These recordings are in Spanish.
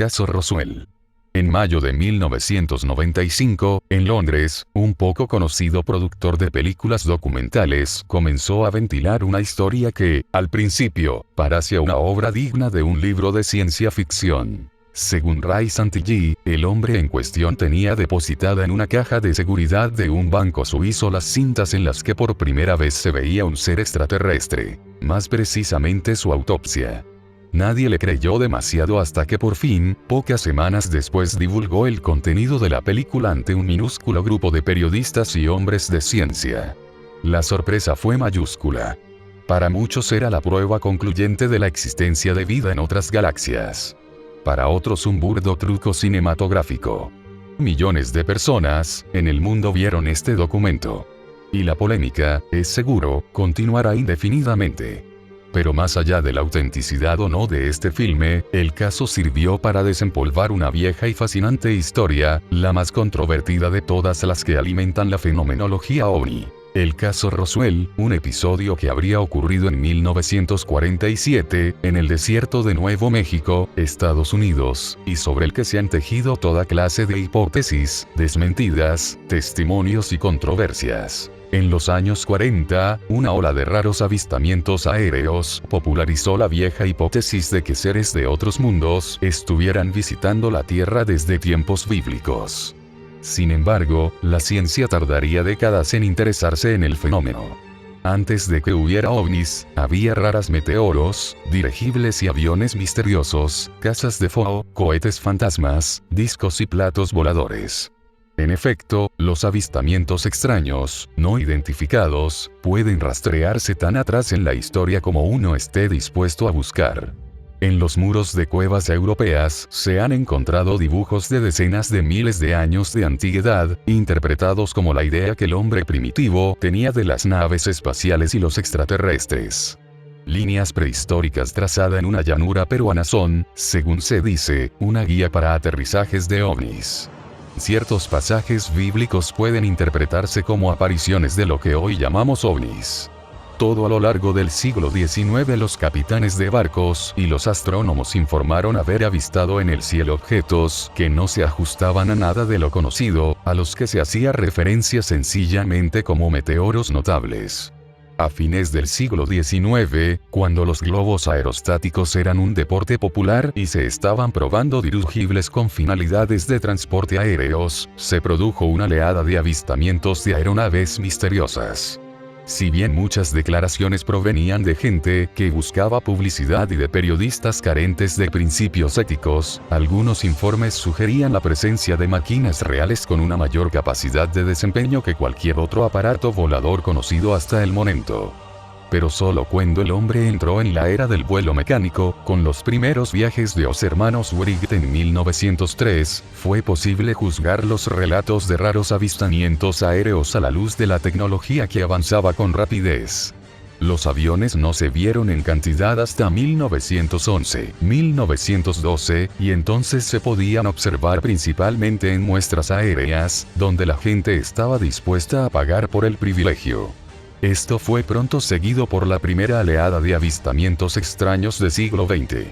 caso Roswell. En mayo de 1995, en Londres, un poco conocido productor de películas documentales comenzó a ventilar una historia que, al principio, parecía una obra digna de un libro de ciencia ficción. Según Ray Santilli, el hombre en cuestión tenía depositada en una caja de seguridad de un banco suizo las cintas en las que por primera vez se veía un ser extraterrestre, más precisamente su autopsia. Nadie le creyó demasiado hasta que por fin, pocas semanas después, divulgó el contenido de la película ante un minúsculo grupo de periodistas y hombres de ciencia. La sorpresa fue mayúscula. Para muchos era la prueba concluyente de la existencia de vida en otras galaxias. Para otros un burdo truco cinematográfico. Millones de personas en el mundo vieron este documento. Y la polémica, es seguro, continuará indefinidamente. Pero más allá de la autenticidad o no de este filme, el caso sirvió para desempolvar una vieja y fascinante historia, la más controvertida de todas las que alimentan la fenomenología ovni. El caso Roswell, un episodio que habría ocurrido en 1947, en el desierto de Nuevo México, Estados Unidos, y sobre el que se han tejido toda clase de hipótesis, desmentidas, testimonios y controversias. En los años 40, una ola de raros avistamientos aéreos popularizó la vieja hipótesis de que seres de otros mundos estuvieran visitando la Tierra desde tiempos bíblicos. Sin embargo, la ciencia tardaría décadas en interesarse en el fenómeno. Antes de que hubiera ovnis, había raras meteoros, dirigibles y aviones misteriosos, casas de fuego, cohetes fantasmas, discos y platos voladores. En efecto, los avistamientos extraños, no identificados, pueden rastrearse tan atrás en la historia como uno esté dispuesto a buscar. En los muros de cuevas europeas se han encontrado dibujos de decenas de miles de años de antigüedad, interpretados como la idea que el hombre primitivo tenía de las naves espaciales y los extraterrestres. Líneas prehistóricas trazadas en una llanura peruana son, según se dice, una guía para aterrizajes de ovnis. Ciertos pasajes bíblicos pueden interpretarse como apariciones de lo que hoy llamamos ovnis. Todo a lo largo del siglo XIX los capitanes de barcos y los astrónomos informaron haber avistado en el cielo objetos que no se ajustaban a nada de lo conocido, a los que se hacía referencia sencillamente como meteoros notables. A fines del siglo XIX, cuando los globos aerostáticos eran un deporte popular y se estaban probando dirigibles con finalidades de transporte aéreos, se produjo una oleada de avistamientos de aeronaves misteriosas. Si bien muchas declaraciones provenían de gente que buscaba publicidad y de periodistas carentes de principios éticos, algunos informes sugerían la presencia de máquinas reales con una mayor capacidad de desempeño que cualquier otro aparato volador conocido hasta el momento. Pero solo cuando el hombre entró en la era del vuelo mecánico, con los primeros viajes de los hermanos Wright en 1903, fue posible juzgar los relatos de raros avistamientos aéreos a la luz de la tecnología que avanzaba con rapidez. Los aviones no se vieron en cantidad hasta 1911, 1912, y entonces se podían observar principalmente en muestras aéreas, donde la gente estaba dispuesta a pagar por el privilegio. Esto fue pronto seguido por la primera oleada de avistamientos extraños del siglo XX,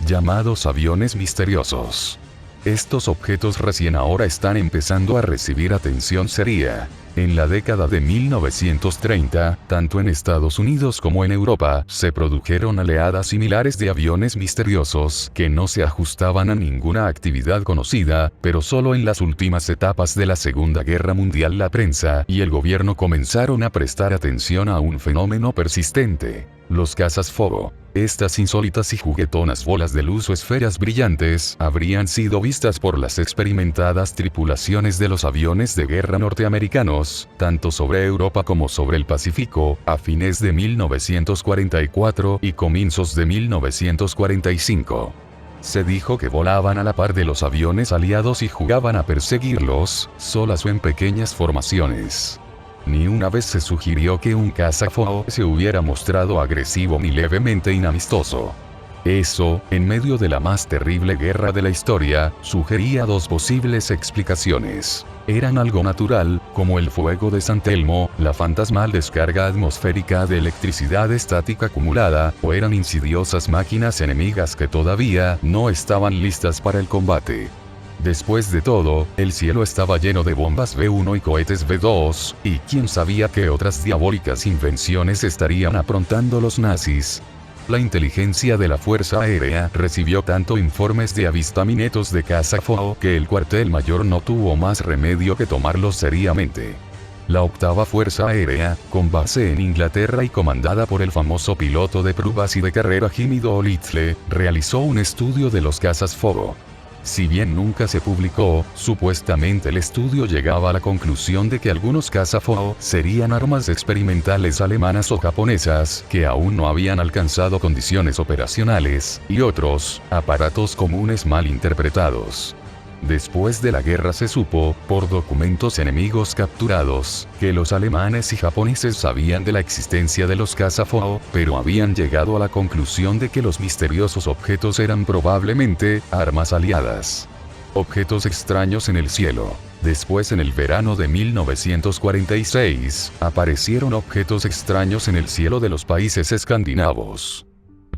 llamados aviones misteriosos. Estos objetos recién ahora están empezando a recibir atención seria. En la década de 1930, tanto en Estados Unidos como en Europa, se produjeron oleadas similares de aviones misteriosos que no se ajustaban a ninguna actividad conocida, pero solo en las últimas etapas de la Segunda Guerra Mundial la prensa y el gobierno comenzaron a prestar atención a un fenómeno persistente: los cazas-fuego. Estas insólitas y juguetonas bolas de luz o esferas brillantes habrían sido vistas por las experimentadas tripulaciones de los aviones de guerra norteamericanos, tanto sobre Europa como sobre el Pacífico, a fines de 1944 y comienzos de 1945. Se dijo que volaban a la par de los aviones aliados y jugaban a perseguirlos, solas o en pequeñas formaciones. Ni una vez se sugirió que un cazafuego se hubiera mostrado agresivo ni levemente inamistoso. Eso, en medio de la más terrible guerra de la historia, sugería dos posibles explicaciones. Eran algo natural, como el fuego de San Telmo, la fantasmal descarga atmosférica de electricidad estática acumulada, o eran insidiosas máquinas enemigas que todavía no estaban listas para el combate. Después de todo, el cielo estaba lleno de bombas B-1 y cohetes B-2, y quién sabía qué otras diabólicas invenciones estarían aprontando los nazis. La inteligencia de la Fuerza Aérea recibió tanto informes de avistamientos de caza FOO que el cuartel mayor no tuvo más remedio que tomarlos seriamente. La octava Fuerza Aérea, con base en Inglaterra y comandada por el famoso piloto de pruebas y de carrera Jimmy Doolittle, realizó un estudio de los cazas FOO. Si bien nunca se publicó, supuestamente el estudio llegaba a la conclusión de que algunos caza FOO serían armas experimentales alemanas o japonesas que aún no habían alcanzado condiciones operacionales, y otros, aparatos comunes mal interpretados. Después de la guerra se supo, por documentos enemigos capturados, que los alemanes y japoneses sabían de la existencia de los caza FOO, pero habían llegado a la conclusión de que los misteriosos objetos eran probablemente armas aliadas. Objetos extraños en el cielo. Después, en el verano de 1946, aparecieron objetos extraños en el cielo de los países escandinavos.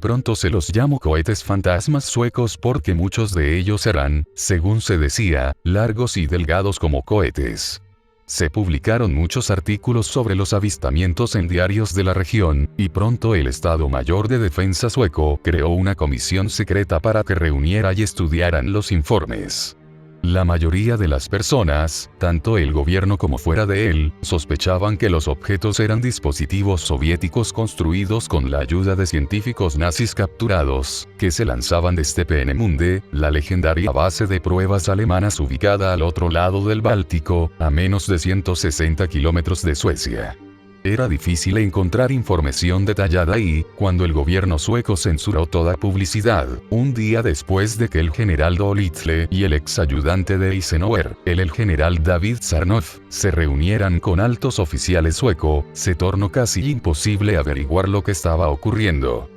Pronto se los llamó cohetes fantasmas suecos porque muchos de ellos eran, según se decía, largos y delgados como cohetes. Se publicaron muchos artículos sobre los avistamientos en diarios de la región, y pronto el Estado Mayor de Defensa sueco creó una comisión secreta para que reuniera y estudiaran los informes. La mayoría de las personas, tanto el gobierno como fuera de él, sospechaban que los objetos eran dispositivos soviéticos construidos con la ayuda de científicos nazis capturados, que se lanzaban desde Peenemünde, la legendaria base de pruebas alemanas ubicada al otro lado del Báltico, a menos de 160 kilómetros de Suecia. Era difícil encontrar información detallada y, cuando el gobierno sueco censuró toda publicidad, un día después de que el general Doolittle y el ex ayudante de Eisenhower, el general David Sarnoff, se reunieran con altos oficiales suecos, se tornó casi imposible averiguar lo que estaba ocurriendo.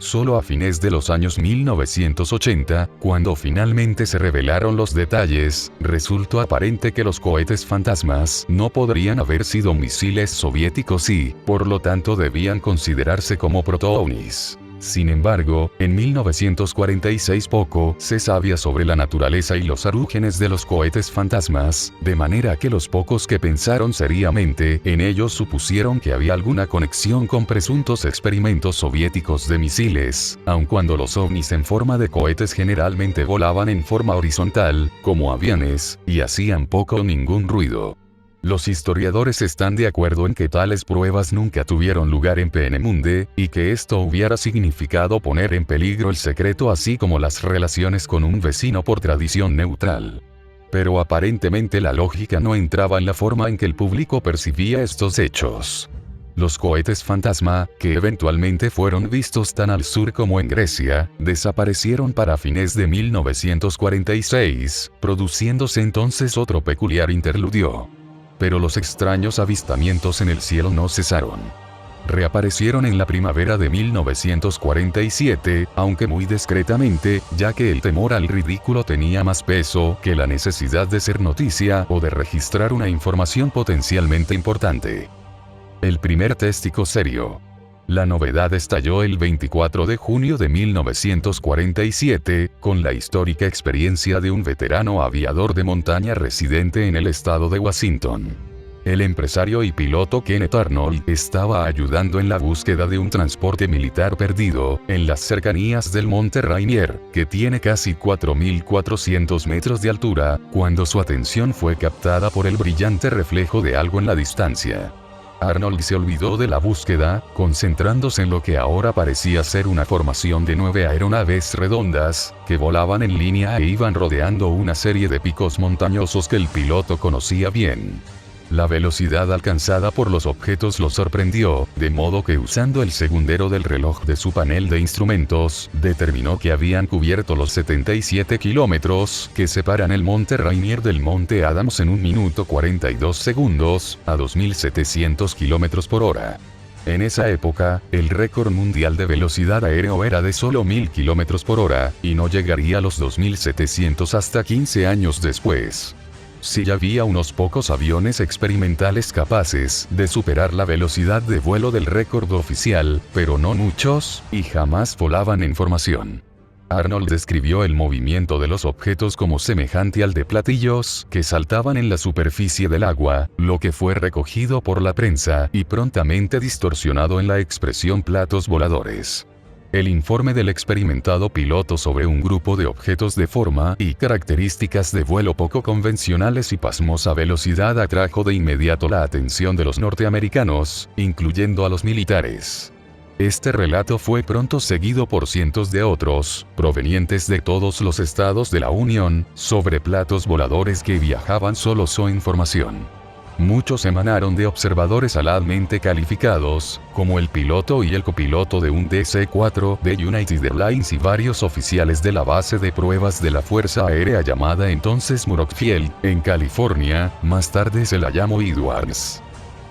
Solo a fines de los años 1980, cuando finalmente se revelaron los detalles, resultó aparente que los cohetes fantasmas no podrían haber sido misiles soviéticos y, por lo tanto, debían considerarse como proto-ovnis. Sin embargo, en 1946 poco se sabía sobre la naturaleza y los orígenes de los cohetes fantasmas, de manera que los pocos que pensaron seriamente en ellos supusieron que había alguna conexión con presuntos experimentos soviéticos de misiles, aun cuando los ovnis en forma de cohetes generalmente volaban en forma horizontal, como aviones, y hacían poco o ningún ruido. Los historiadores están de acuerdo en que tales pruebas nunca tuvieron lugar en Peenemünde, y que esto hubiera significado poner en peligro el secreto así como las relaciones con un vecino por tradición neutral. Pero aparentemente la lógica no entraba en la forma en que el público percibía estos hechos. Los cohetes fantasma, que eventualmente fueron vistos tan al sur como en Grecia, desaparecieron para fines de 1946, produciéndose entonces otro peculiar interludio. Pero los extraños avistamientos en el cielo no cesaron. Reaparecieron en la primavera de 1947, aunque muy discretamente, ya que el temor al ridículo tenía más peso que la necesidad de ser noticia o de registrar una información potencialmente importante. El primer testigo serio. La novedad estalló el 24 de junio de 1947, con la histórica experiencia de un veterano aviador de montaña residente en el estado de Washington. El empresario y piloto Kenneth Arnold estaba ayudando en la búsqueda de un transporte militar perdido, en las cercanías del monte Rainier, que tiene casi 4.400 metros de altura, cuando su atención fue captada por el brillante reflejo de algo en la distancia. Arnold se olvidó de la búsqueda, concentrándose en lo que ahora parecía ser una formación de 9 aeronaves redondas, que volaban en línea e iban rodeando una serie de picos montañosos que el piloto conocía bien. La velocidad alcanzada por los objetos lo sorprendió, de modo que usando el segundero del reloj de su panel de instrumentos, determinó que habían cubierto los 77 kilómetros que separan el monte Rainier del monte Adams en 1 minuto 42 segundos, a 2.700 kilómetros por hora. En esa época, el récord mundial de velocidad aéreo era de solo 1.000 kilómetros por hora, y no llegaría a los 2.700 hasta 15 años después. Sí había unos pocos aviones experimentales capaces de superar la velocidad de vuelo del récord oficial, pero no muchos, y jamás volaban en formación. Arnold describió el movimiento de los objetos como semejante al de platillos que saltaban en la superficie del agua, lo que fue recogido por la prensa y prontamente distorsionado en la expresión platos voladores. El informe del experimentado piloto sobre un grupo de objetos de forma y características de vuelo poco convencionales y pasmosa velocidad atrajo de inmediato la atención de los norteamericanos, incluyendo a los militares. Este relato fue pronto seguido por cientos de otros, provenientes de todos los estados de la Unión, sobre platos voladores que viajaban solos o en formación. Muchos emanaron de observadores altamente calificados, como el piloto y el copiloto de un DC-4 de United Airlines y varios oficiales de la base de pruebas de la Fuerza Aérea llamada entonces Muroc Field, en California, más tarde se la llamó Edwards.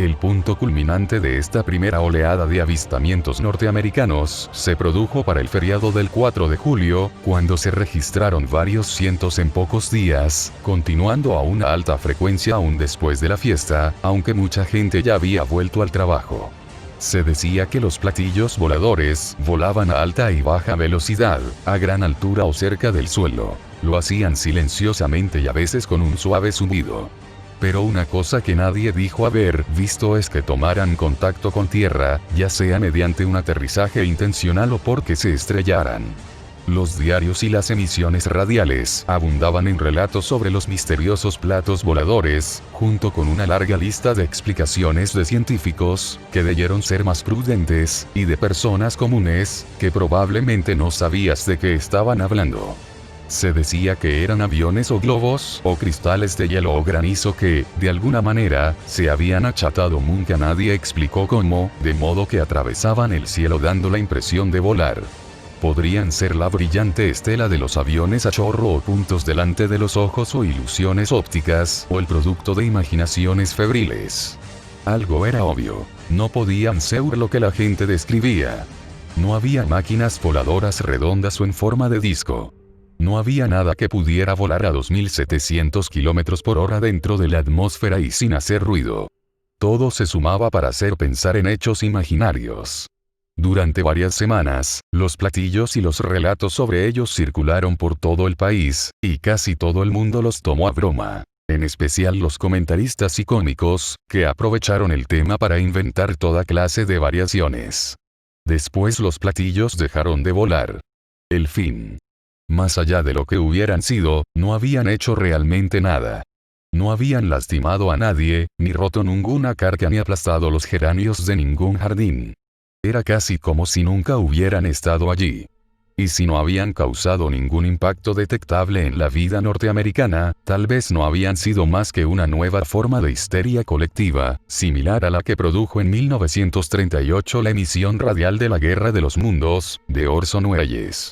El punto culminante de esta primera oleada de avistamientos norteamericanos se produjo para el feriado del 4 de julio, cuando se registraron varios cientos en pocos días, continuando a una alta frecuencia aún después de la fiesta, aunque mucha gente ya había vuelto al trabajo. Se decía que los platillos voladores volaban a alta y baja velocidad, a gran altura o cerca del suelo. Lo hacían silenciosamente y a veces con un suave zumbido. Pero una cosa que nadie dijo haber visto es que tomaran contacto con tierra, ya sea mediante un aterrizaje intencional o porque se estrellaran. Los diarios y las emisiones radiales abundaban en relatos sobre los misteriosos platos voladores, junto con una larga lista de explicaciones de científicos, que debieron ser más prudentes, y de personas comunes, que probablemente no sabías de qué estaban hablando. Se decía que eran aviones o globos, o cristales de hielo o granizo que, de alguna manera, se habían achatado. Nunca nadie explicó cómo, de modo que atravesaban el cielo dando la impresión de volar. Podrían ser la brillante estela de los aviones a chorro o puntos delante de los ojos o ilusiones ópticas, o el producto de imaginaciones febriles. Algo era obvio. No podían ser lo que la gente describía. No había máquinas voladoras redondas o en forma de disco. No había nada que pudiera volar a 2700 km por hora dentro de la atmósfera y sin hacer ruido. Todo se sumaba para hacer pensar en hechos imaginarios. Durante varias semanas, los platillos y los relatos sobre ellos circularon por todo el país, y casi todo el mundo los tomó a broma. En especial los comentaristas y cómicos, que aprovecharon el tema para inventar toda clase de variaciones. Después los platillos dejaron de volar. El fin. Más allá de lo que hubieran sido, no habían hecho realmente nada. No habían lastimado a nadie, ni roto ninguna carga ni aplastado los geranios de ningún jardín. Era casi como si nunca hubieran estado allí. Y si no habían causado ningún impacto detectable en la vida norteamericana, tal vez no habían sido más que una nueva forma de histeria colectiva, similar a la que produjo en 1938 la emisión radial de La Guerra de los Mundos, de Orson Welles.